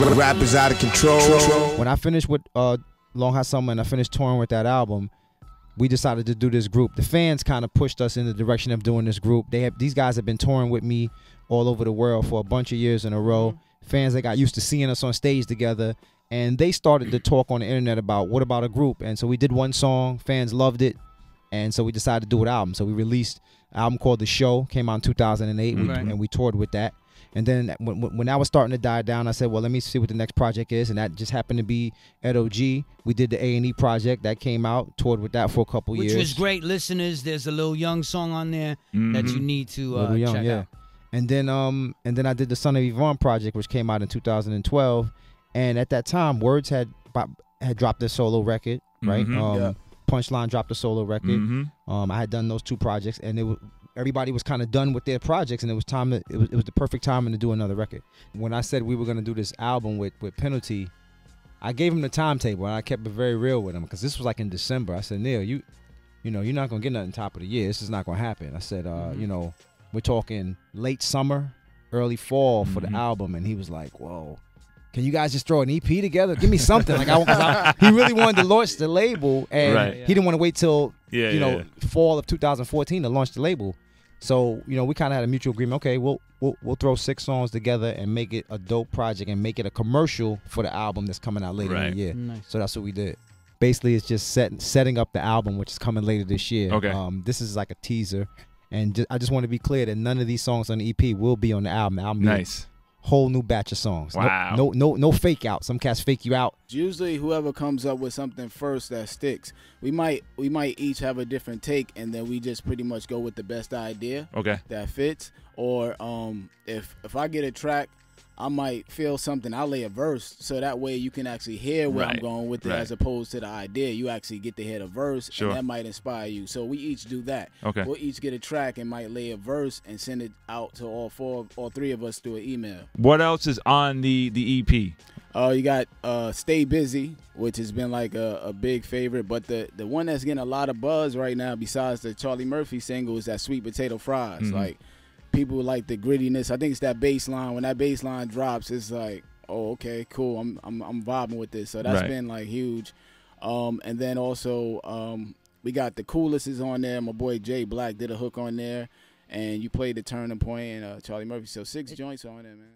Rap is out of control. When I finished with Long Hot Summer and I finished touring with that album, we decided to do this group. The fans kind of pushed us in the direction of doing this group. These guys have been touring with me all over the world for a bunch of years in a row. Fans that got used to seeing us on stage together, and they started to talk on the internet about what about a group. And so we did one song, fans loved it, and so we decided to do an album. So we released an album called The Show, came out in 2008, and we toured with that. And then when that was starting to die down, I said, well, let me see what the next project is. And that just happened to be at OG. We did the A&E project. That came out, toured with that for a couple years. Which was great. Listeners, there's a Lil Young song on there that you need to check out. And then I did the Son of Yvonne project, which came out in 2012. And at that time, Words had dropped their solo record, right? Punchline dropped a solo record. I had done those two projects, and everybody was kind of done with their projects, and it was time to, it was the perfect timing to do another record. When I said we were gonna do this album with Penalty, I gave him the timetable, and I kept it very real with him, because this was like in December. I said, Neil, you know, you're not gonna get nothing top of the year. This is not gonna happen. I said, you know, we're talking late summer, early fall for the album, and he was like, whoa. Can you guys just throw an EP together? Give me something. Like he really wanted to launch the label, and he didn't want to wait till fall of 2014 to launch the label. So you know, we kind of had a mutual agreement. Okay, we'll throw 6 songs together and make it a dope project and make it a commercial for the album that's coming out later in the year. Nice. So that's what we did. Basically, it's just setting up the album, which is coming later this year. Okay. This is like a teaser, and I just want to be clear that none of these songs on the EP will be on the album. The album nice. Whole new batch of songs. Wow. No fake out. Some cats fake you out. Usually whoever comes up with something first that sticks, we might each have a different take, and then we just pretty much go with the best idea that fits. Or if I get a track, I might feel something, I'll lay a verse, so that way you can actually hear where I'm going with it, as opposed to the idea. You actually get to hear the verse, and that might inspire you. So we each do that. We'll each get a track and might lay a verse and send it out to all 3 of us through an email. What else is on the EP? You got Stay Busy, which has been like a big favorite, but the one that's getting a lot of buzz right now, besides the Charlie Murphy single, is that Sweet Potato Fries. Like, people like the grittiness. I think it's that bass line. When that bass line drops, it's like, oh, okay, cool. I'm vibing with this. So that's been like huge. And then also we got The Coolest is on there. My boy Jay Black did a hook on there, and you played the Turning Point and Charlie Murphy. So 6 joints on there, man.